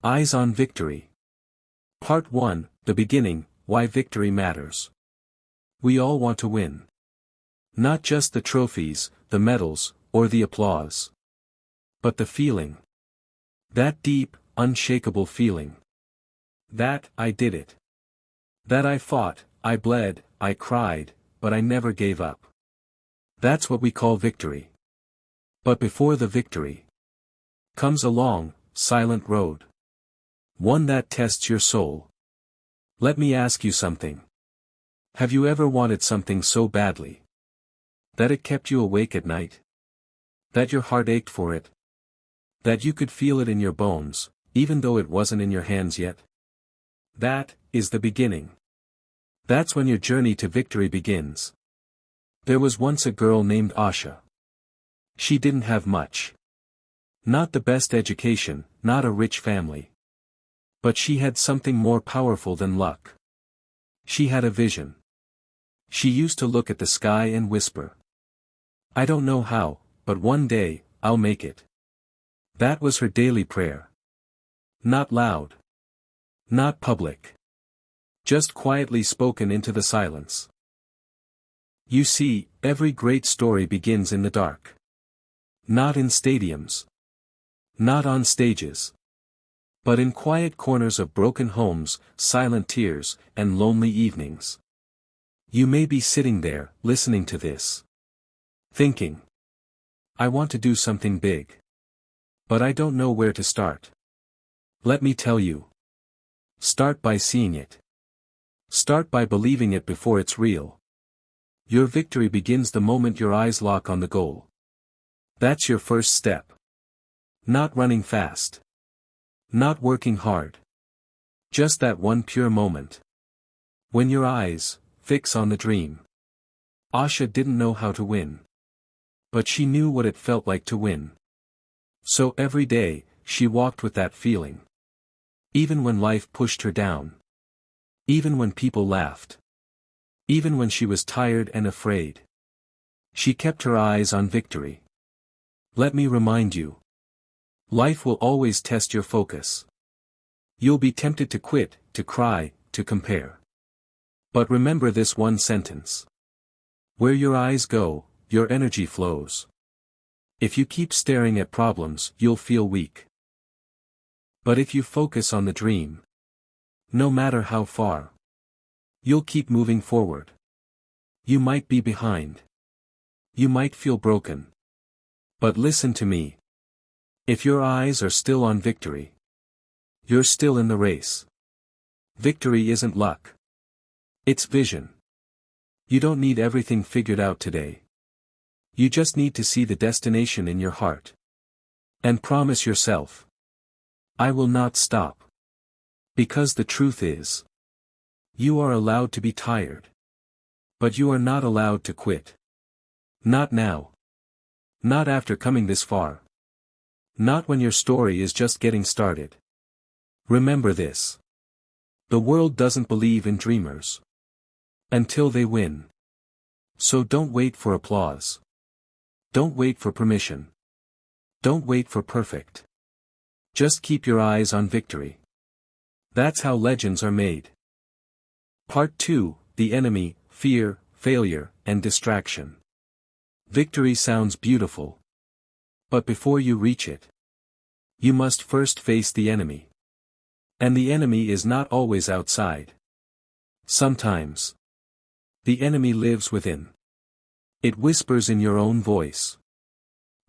Eyes on Victory. Part 1, The Beginning, Why Victory Matters. We all want to win. Not just the trophies, the medals, or the applause. But the feeling. That deep, unshakable feeling. That, I did it. That I fought, I bled, I cried, but I never gave up. That's what we call victory. But before the victory comes a long, silent road. One that tests your soul. Let me ask you something. Have you ever wanted something so badly that it kept you awake at night? That your heart ached for it? That you could feel it in your bones, even though it wasn't in your hands yet? That is the beginning. That's when your journey to victory begins. There was once a girl named Asha. She didn't have much. Not the best education, not a rich family. But she had something more powerful than luck. She had a vision. She used to look at the sky and whisper, "I don't know how, but one day, I'll make it." That was her daily prayer. Not loud. Not public. Just quietly spoken into the silence. You see, every great story begins in the dark. Not in stadiums. Not on stages. But in quiet corners of broken homes, silent tears, and lonely evenings. You may be sitting there, listening to this. Thinking, I want to do something big. But I don't know where to start. Let me tell you. Start by seeing it. Start by believing it before it's real. Your victory begins the moment your eyes lock on the goal. That's your first step. Not running fast. Not working hard. Just that one pure moment. When your eyes fix on the dream. Asha didn't know how to win. But she knew what it felt like to win. So every day, she walked with that feeling. Even when life pushed her down. Even when people laughed. Even when she was tired and afraid. She kept her eyes on victory. Let me remind you. Life will always test your focus. You'll be tempted to quit, to cry, to compare. But remember this one sentence. Where your eyes go, your energy flows. If you keep staring at problems, you'll feel weak. But if you focus on the dream, no matter how far, you'll keep moving forward. You might be behind. You might feel broken. But listen to me. If your eyes are still on victory, you're still in the race. Victory isn't luck. It's vision. You don't need everything figured out today. You just need to see the destination in your heart. And promise yourself, I will not stop. Because the truth is, you are allowed to be tired. But you are not allowed to quit. Not now. Not after coming this far. Not when your story is just getting started. Remember this. The world doesn't believe in dreamers. Until they win. So don't wait for applause. Don't wait for permission. Don't wait for perfect. Just keep your eyes on victory. That's how legends are made. Part 2, The Enemy, Fear, Failure, and Distraction. Victory sounds beautiful. But before you reach it, you must first face the enemy. And the enemy is not always outside. Sometimes, the enemy lives within. It whispers in your own voice.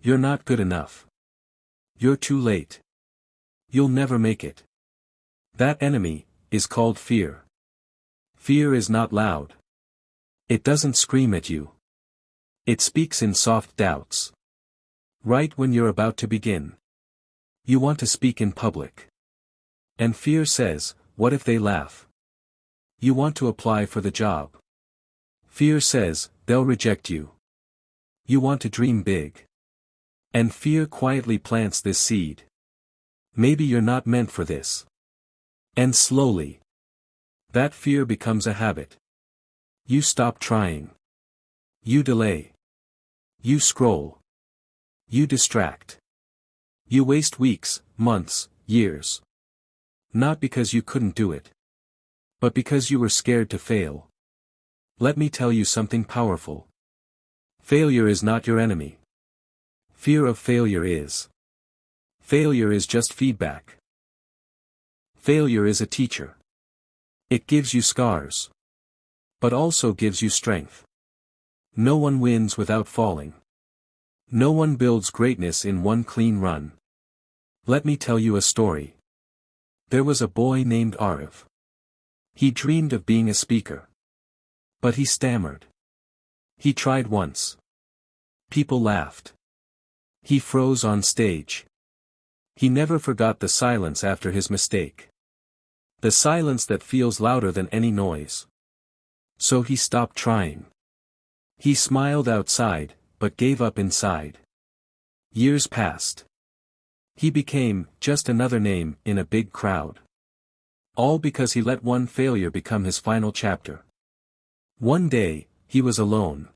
You're not good enough. You're too late. You'll never make it. That enemy is called fear. Fear is not loud. It doesn't scream at you. It speaks in soft doubts. Right when you're about to begin. You want to speak in public. And fear says, what if they laugh? You want to apply for the job. Fear says, they'll reject you. You want to dream big. And fear quietly plants this seed. Maybe you're not meant for this. And slowly, that fear becomes a habit. You stop trying. You delay. You scroll. You distract. You waste weeks, months, years. Not because you couldn't do it, but because you were scared to fail. Let me tell you something powerful. Failure is not your enemy. Fear of failure is. Failure is just feedback. Failure is a teacher. It gives you scars, but also gives you strength. No one wins without falling. No one builds greatness in one clean run. Let me tell you a story. There was a boy named Arif. He dreamed of being a speaker. But he stammered. He tried once. People laughed. He froze on stage. He never forgot the silence after his mistake. The silence that feels louder than any noise. So he stopped trying. He smiled outside, but gave up inside. Years passed. He became just another name in a big crowd. All because he let one failure become his final chapter. One day, he was alone.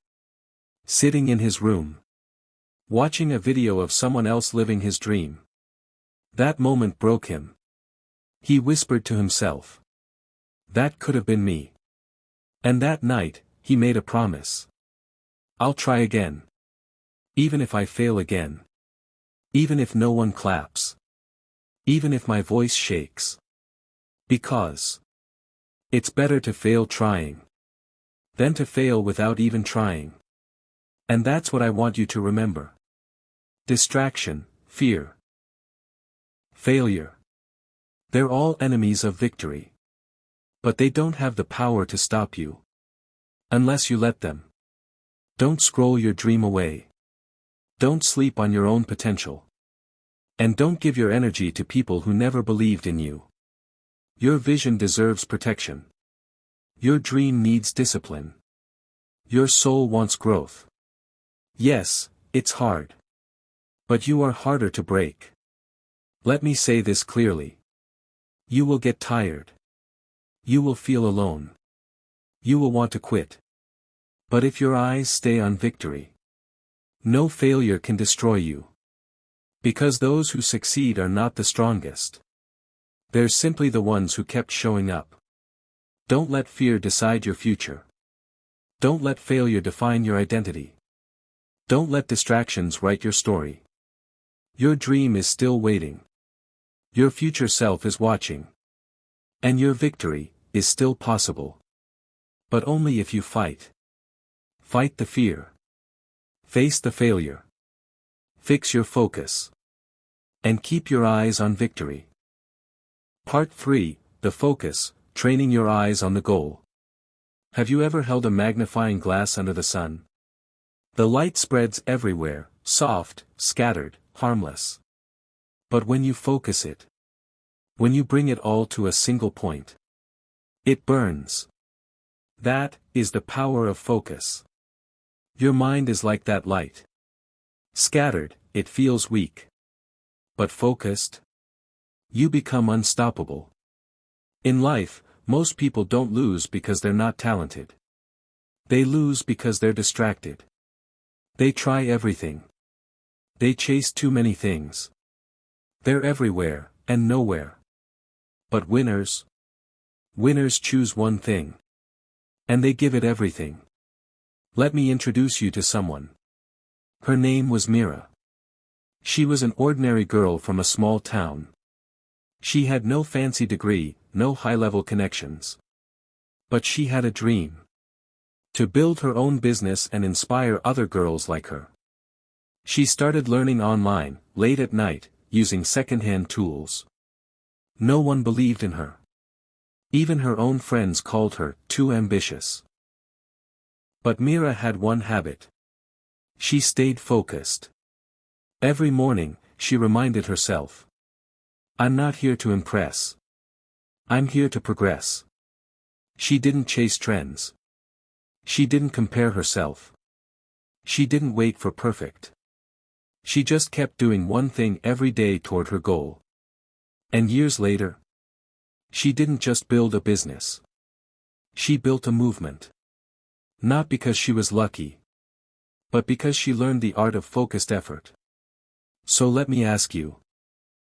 Sitting in his room. Watching a video of someone else living his dream. That moment broke him. He whispered to himself. That could have been me. And that night, he made a promise. I'll try again. Even if I fail again. Even if no one claps. Even if my voice shakes. Because it's better to fail trying than to fail without even trying. And that's what I want you to remember. Distraction, fear, failure. They're all enemies of victory. But they don't have the power to stop you. Unless you let them. Don't scroll your dream away. Don't sleep on your own potential. And don't give your energy to people who never believed in you. Your vision deserves protection. Your dream needs discipline. Your soul wants growth. Yes, it's hard. But you are harder to break. Let me say this clearly. You will get tired. You will feel alone. You will want to quit. But if your eyes stay on victory, no failure can destroy you. Because those who succeed are not the strongest. They're simply the ones who kept showing up. Don't let fear decide your future. Don't let failure define your identity. Don't let distractions write your story. Your dream is still waiting. Your future self is watching. And your victory is still possible. But only if you fight. Fight the fear. Face the failure. Fix your focus. And keep your eyes on victory. Part 3, The Focus, Training Your Eyes on the Goal. Have you ever held a magnifying glass under the sun? The light spreads everywhere, soft, scattered, harmless. But when you focus it, when you bring it all to a single point, it burns. That is the power of focus. Your mind is like that light. Scattered, it feels weak. But focused, you become unstoppable. In life, most people don't lose because they're not talented. They lose because they're distracted. They try everything. They chase too many things. They're everywhere, and nowhere. But winners choose one thing. And they give it everything. Let me introduce you to someone. Her name was Mira. She was an ordinary girl from a small town. She had no fancy degree, no high-level connections. But she had a dream. To build her own business and inspire other girls like her. She started learning online, late at night, using second-hand tools. No one believed in her. Even her own friends called her too ambitious. But Mira had one habit. She stayed focused. Every morning, she reminded herself. I'm not here to impress. I'm here to progress. She didn't chase trends. She didn't compare herself. She didn't wait for perfect. She just kept doing one thing every day toward her goal. And years later, she didn't just build a business. She built a movement. Not because she was lucky, but because she learned the art of focused effort. So let me ask you.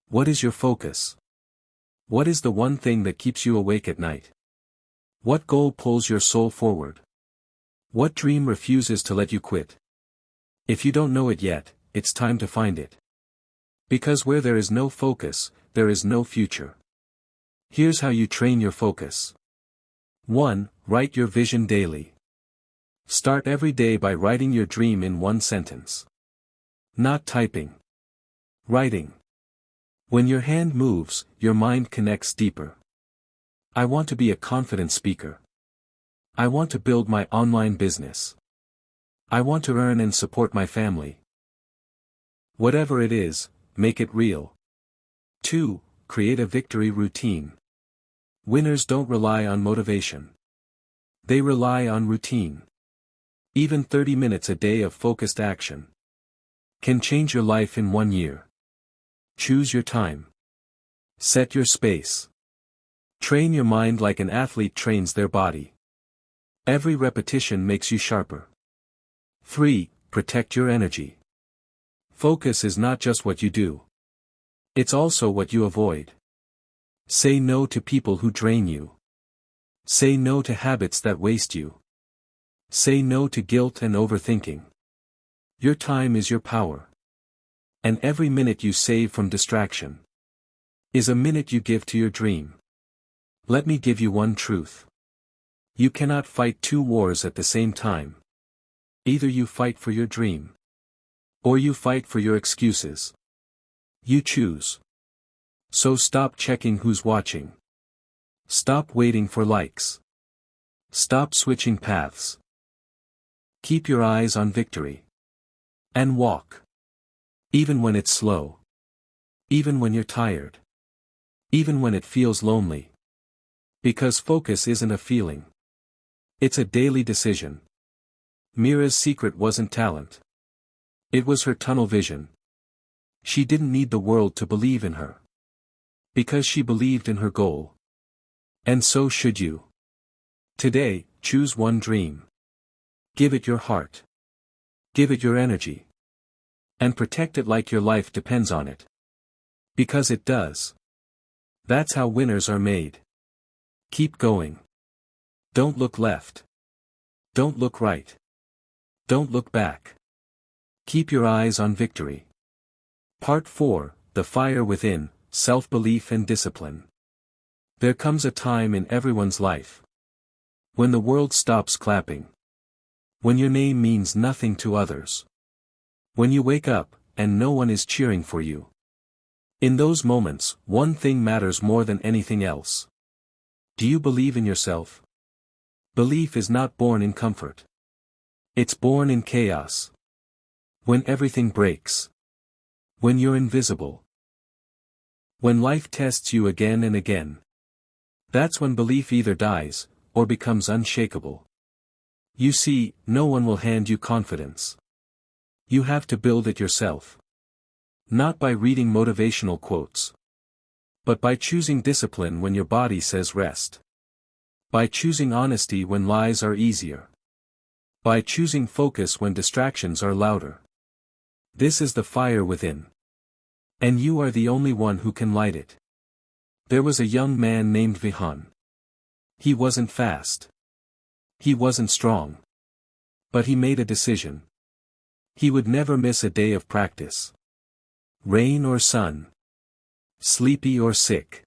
What is your focus? What is the one thing that keeps you awake at night? What goal pulls your soul forward? What dream refuses to let you quit? If you don't know it yet, it's time to find it. Because where there is no focus, there is no future. Here's how you train your focus. 1. Write your vision daily. Start every day by writing your dream in one sentence. Not typing. Writing. When your hand moves, your mind connects deeper. I want to be a confident speaker. I want to build my online business. I want to earn and support my family. Whatever it is, make it real. 2. Create a victory routine. Winners don't rely on motivation. They rely on routine. Even 30 minutes a day of focused action can change your life in 1 year. Choose your time. Set your space. Train your mind like an athlete trains their body. Every repetition makes you sharper. 3. Protect your energy. Focus is not just what you do. It's also what you avoid. Say no to people who drain you. Say no to habits that waste you. Say no to guilt and overthinking. Your time is your power. And every minute you save from distraction is a minute you give to your dream. Let me give you one truth. You cannot fight 2 wars at the same time. Either you fight for your dream, or you fight for your excuses. You choose. So stop checking who's watching. Stop waiting for likes. Stop switching paths. Keep your eyes on victory. And walk. Even when it's slow. Even when you're tired. Even when it feels lonely. Because focus isn't a feeling. It's a daily decision. Mira's secret wasn't talent. It was her tunnel vision. She didn't need the world to believe in her. Because she believed in her goal. And so should you. Today, choose one dream. Give it your heart. Give it your energy. And protect it like your life depends on it. Because it does. That's how winners are made. Keep going. Don't look left. Don't look right. Don't look back. Keep your eyes on victory. Part 4, The Fire Within, Self-Belief and Discipline. There comes a time in everyone's life when the world stops clapping. When your name means nothing to others. When you wake up, and no one is cheering for you. In those moments, one thing matters more than anything else. Do you believe in yourself? Belief is not born in comfort. It's born in chaos. When everything breaks. When you're invisible. When life tests you again and again. That's when belief either dies, or becomes unshakable. You see, no one will hand you confidence. You have to build it yourself. Not by reading motivational quotes. But by choosing discipline when your body says rest. By choosing honesty when lies are easier. By choosing focus when distractions are louder. This is the fire within. And you are the only one who can light it. There was a young man named Vihan. He wasn't fast. He wasn't strong. But he made a decision. He would never miss a day of practice. Rain or sun. Sleepy or sick.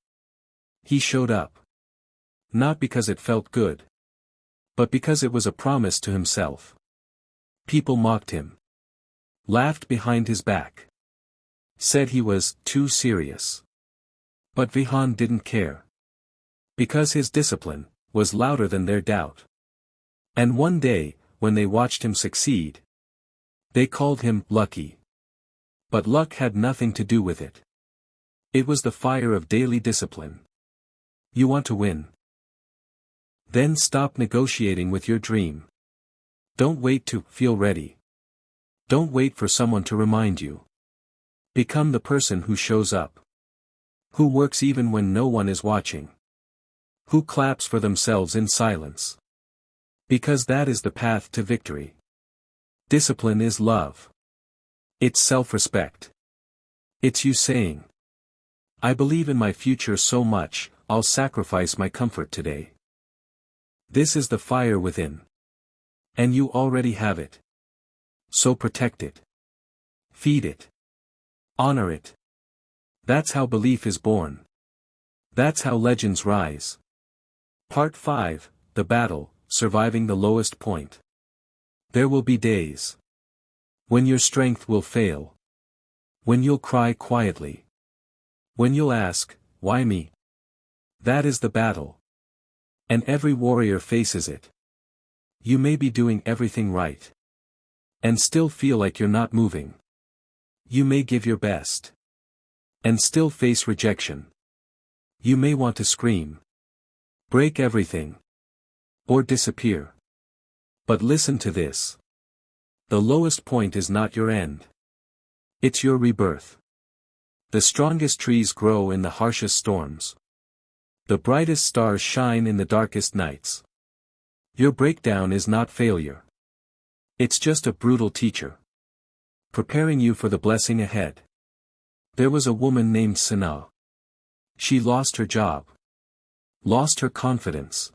He showed up. Not because it felt good. But because it was a promise to himself. People mocked him. Laughed behind his back. Said he was too serious. But Vihan didn't care. Because his discipline was louder than their doubt. And one day, when they watched him succeed, they called him lucky. But luck had nothing to do with it. It was the fire of daily discipline. You want to win? Then stop negotiating with your dream. Don't wait to feel ready. Don't wait for someone to remind you. Become the person who shows up. Who works even when no one is watching. Who claps for themselves in silence. Because that is the path to victory. Discipline is love. It's self-respect. It's you saying, I believe in my future so much, I'll sacrifice my comfort today. This is the fire within. And you already have it. So protect it. Feed it. Honor it. That's how belief is born. That's how legends rise. Part 5, The Battle, Surviving the Lowest Point. There will be days when your strength will fail. When you'll cry quietly. When you'll ask, why me? That is the battle. And every warrior faces it. You may be doing everything right. And still feel like you're not moving. You may give your best. And still face rejection. You may want to scream. Break everything. Or disappear. But listen to this. The lowest point is not your end. It's your rebirth. The strongest trees grow in the harshest storms. The brightest stars shine in the darkest nights. Your breakdown is not failure. It's just a brutal teacher. Preparing you for the blessing ahead. There was a woman named Sana. She lost her job. Lost her confidence.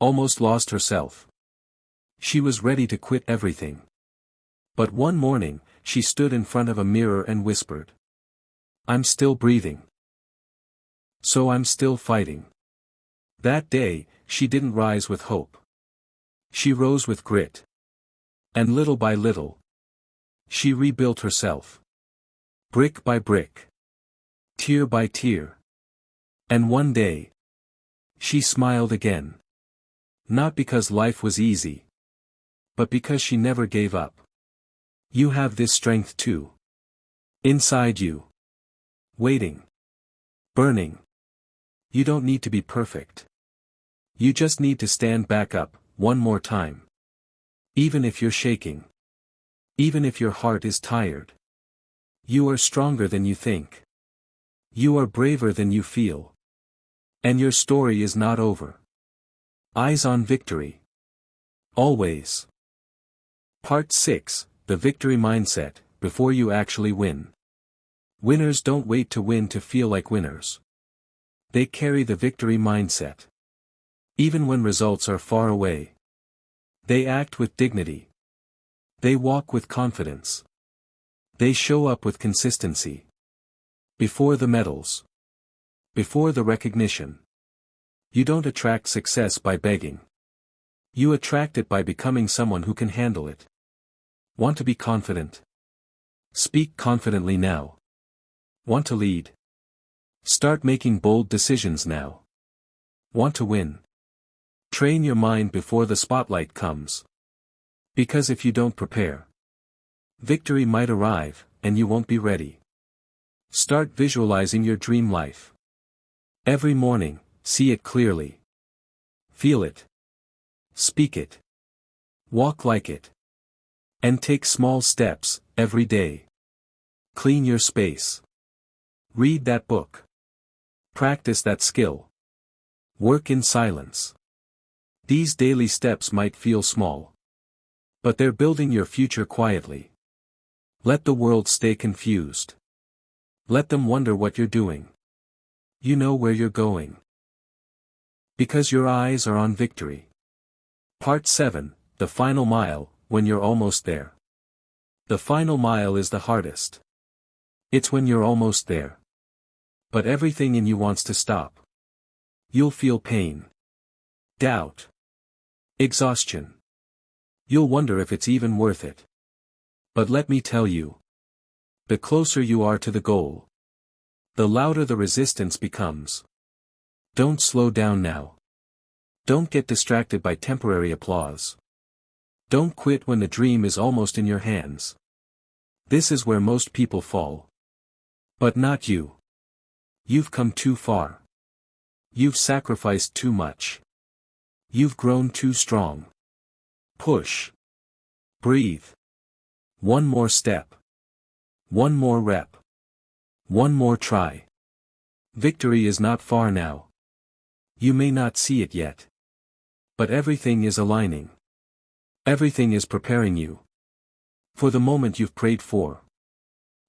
Almost lost herself. She was ready to quit everything. But one morning, she stood in front of a mirror and whispered. I'm still breathing. So I'm still fighting. That day, she didn't rise with hope. She rose with grit. And little by little, she rebuilt herself. Brick by brick. Tear by tear. And one day, she smiled again. Not because life was easy. But because she never gave up. You have this strength too. Inside you. Waiting. Burning. You don't need to be perfect. You just need to stand back up, one more time. Even if you're shaking. Even if your heart is tired. You are stronger than you think. You are braver than you feel. And your story is not over. Eyes on victory. Always. Part 6, The Victory Mindset, Before You Actually Win. Winners don't wait to win to feel like winners. They carry the victory mindset. Even when results are far away. They act with dignity. They walk with confidence. They show up with consistency. Before the medals. Before the recognition. You don't attract success by begging. You attract it by becoming someone who can handle it. Want to be confident? Speak confidently now. Want to lead? Start making bold decisions now. Want to win? Train your mind before the spotlight comes. Because if you don't prepare, victory might arrive, and you won't be ready. Start visualizing your dream life. Every morning, see it clearly. Feel it. Speak it. Walk like it. And take small steps, every day. Clean your space. Read that book. Practice that skill. Work in silence. These daily steps might feel small. But they're building your future quietly. Let the world stay confused. Let them wonder what you're doing. You know where you're going. Because your eyes are on victory. Part 7, The Final Mile, When You're Almost There. The final mile is the hardest. It's when you're almost there. But everything in you wants to stop. You'll feel pain. Doubt. Exhaustion. You'll wonder if it's even worth it. But let me tell you. The closer you are to the goal, the louder the resistance becomes. Don't slow down now. Don't get distracted by temporary applause. Don't quit when the dream is almost in your hands. This is where most people fall. But not you. You've come too far. You've sacrificed too much. You've grown too strong. Push. Breathe. One more step. One more rep. One more try. Victory is not far now. You may not see it yet. But everything is aligning. Everything is preparing you. For the moment you've prayed for.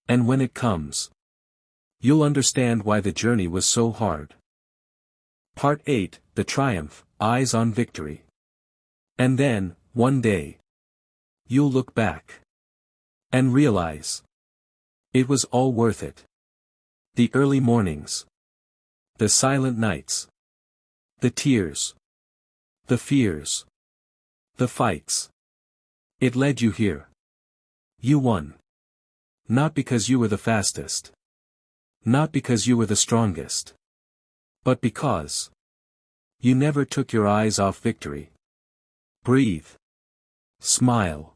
And when it comes, You'll understand why the journey was so hard. Part 8, The Triumph, Eyes on Victory. And then, one day, you'll look back and realize it was all worth it. The early mornings, the silent nights, the tears, the fears, the fights. It led you here. You won. Not because you were the fastest. Not because you were the strongest. But because you never took your eyes off victory. Breathe. Smile.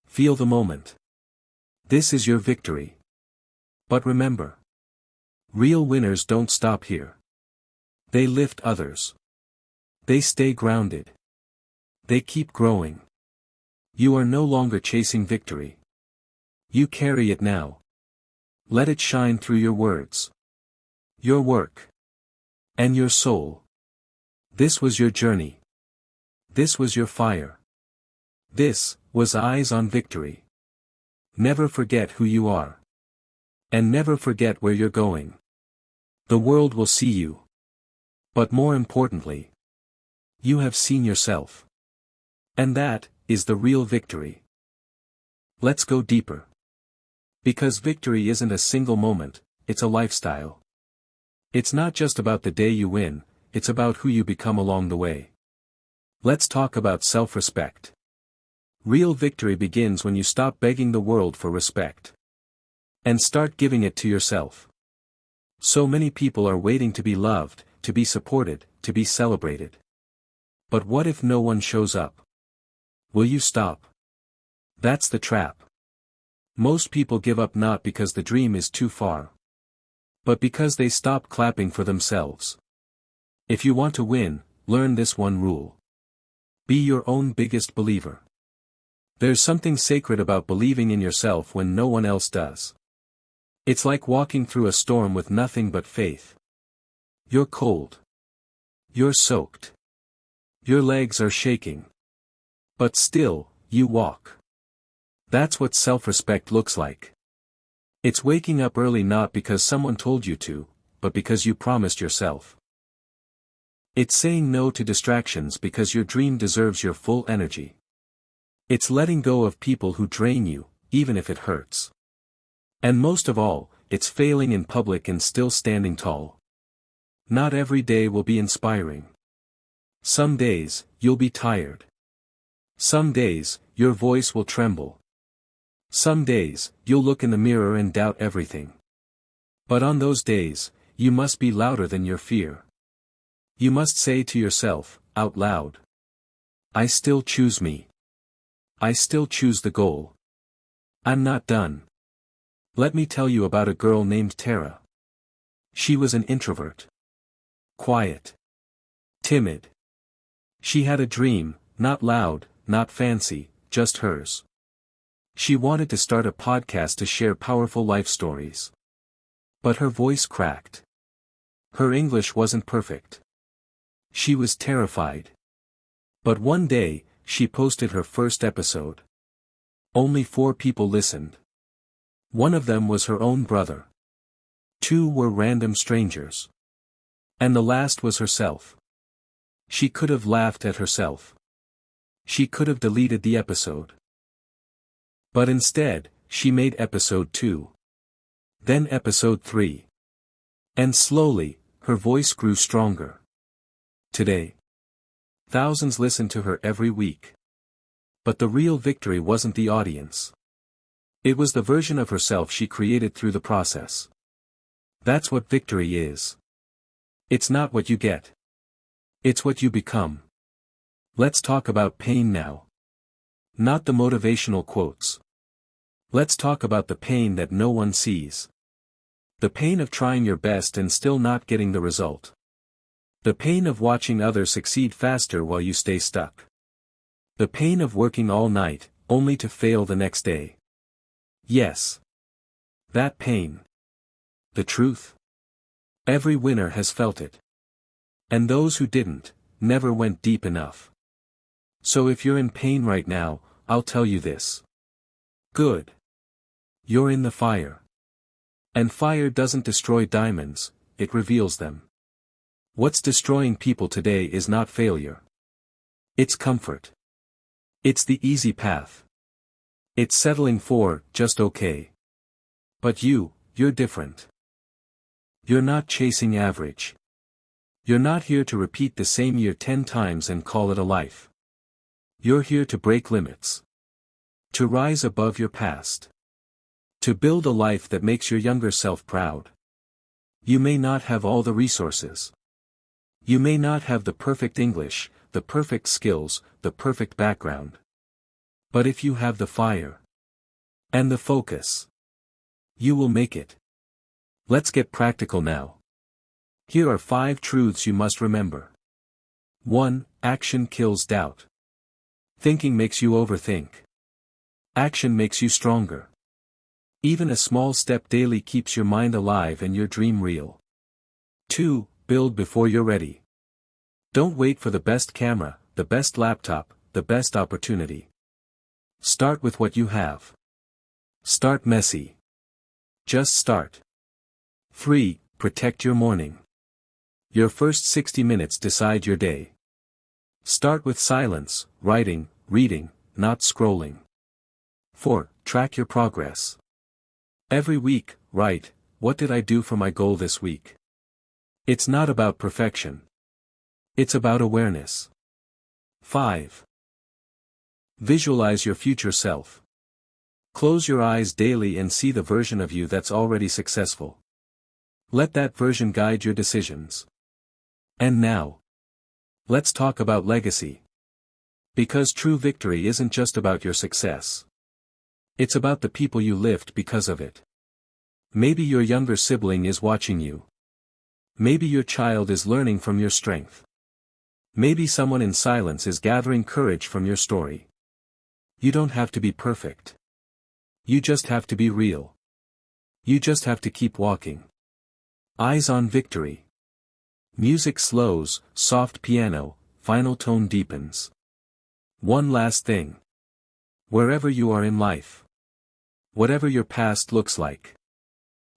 Feel the moment. This is your victory. But remember, real winners don't stop here. They lift others. They stay grounded. They keep growing. You are no longer chasing victory. You carry it now. Let it shine through your words, your work, and your soul. This was your journey. This was your fire. This was Eyes on Victory. Never forget who you are. And never forget where you're going. The world will see you. But more importantly, you have seen yourself. And that is the real victory. Let's go deeper. Because victory isn't a single moment, it's a lifestyle. It's not just about the day you win, it's about who you become along the way. Let's talk about self-respect. Real victory begins when you stop begging the world for respect. And start giving it to yourself. So many people are waiting to be loved, to be supported, to be celebrated. But what if no one shows up? Will you stop? That's the trap. Most people give up not because the dream is too far, but because they stop clapping for themselves. If you want to win, learn this one rule. Be your own biggest believer. There's something sacred about believing in yourself when no one else does. It's like walking through a storm with nothing but faith. You're cold. You're soaked. Your legs are shaking. But still, you walk. That's what self-respect looks like. It's waking up early not because someone told you to, but because you promised yourself. It's saying no to distractions because your dream deserves your full energy. It's letting go of people who drain you, even if it hurts. And most of all, it's failing in public and still standing tall. Not every day will be inspiring. Some days, you'll be tired. Some days, your voice will tremble. Some days, you'll look in the mirror and doubt everything. But on those days, you must be louder than your fear. You must say to yourself, out loud, I still choose me. I still choose the goal. I'm not done. Let me tell you about a girl named Tara. She was an introvert. Quiet. Timid. She had a dream, not loud, not fancy, just hers. She wanted to start a podcast to share powerful life stories. But her voice cracked. Her English wasn't perfect. She was terrified. But one day, she posted her first episode. Only 4 people listened. One of them was her own brother. 2 were random strangers. And the last was herself. She could have laughed at herself. She could have deleted the episode. But instead, she made episode 2. Then episode 3. And slowly, her voice grew stronger. Today, thousands listen to her every week. But the real victory wasn't the audience. It was the version of herself she created through the process. That's what victory is. It's not what you get. It's what you become. Let's talk about pain now. Not the motivational quotes. Let's talk about the pain that no one sees. The pain of trying your best and still not getting the result. The pain of watching others succeed faster while you stay stuck. The pain of working all night, only to fail the next day. Yes. That pain. The truth? Every winner has felt it. And those who didn't, never went deep enough. So if you're in pain right now, I'll tell you this. Good. You're in the fire. And fire doesn't destroy diamonds, it reveals them. What's destroying people today is not failure. It's comfort. It's the easy path. It's settling for, just okay. But you're different. You're not chasing average. You're not here to repeat the same year 10 times and call it a life. You're here to break limits. To rise above your past. To build a life that makes your younger self proud. You may not have all the resources. You may not have the perfect English, the perfect skills, the perfect background. But if you have the fire and the focus, you will make it. Let's get practical now. Here are 5 truths you must remember. 1. Action kills doubt. Thinking makes you overthink. Action makes you stronger. Even a small step daily keeps your mind alive and your dream real. 2. Build before you're ready. Don't wait for the best camera, the best laptop, the best opportunity. Start with what you have. Start messy. Just start. 3. Protect your morning. Your first 60 minutes decide your day. Start with silence, writing, reading, not scrolling. 4. Track your progress. Every week, write, what did I do for my goal this week? It's not about perfection. It's about awareness. 5. Visualize your future self. Close your eyes daily and see the version of you that's already successful. Let that version guide your decisions. And now, let's talk about legacy. Because true victory isn't just about your success. It's about the people you lift because of it. Maybe your younger sibling is watching you. Maybe your child is learning from your strength. Maybe someone in silence is gathering courage from your story. You don't have to be perfect. You just have to be real. You just have to keep walking. Eyes on victory. Music slows, soft piano, final tone deepens. One last thing. Wherever you are in life. Whatever your past looks like.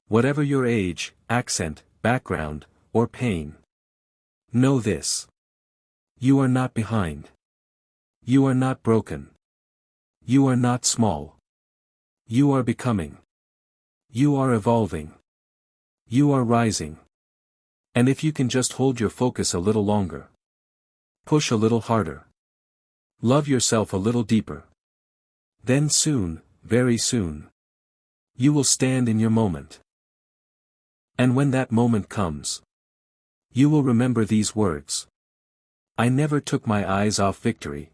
Whatever your age, accent, background, or pain. Know this. You are not behind. You are not broken. You are not small. You are becoming. You are evolving. You are rising. And if you can just hold your focus a little longer. Push a little harder. Love yourself a little deeper. Then soon, very soon. You will stand in your moment. And when that moment comes. You will remember these words. I never took my eyes off victory.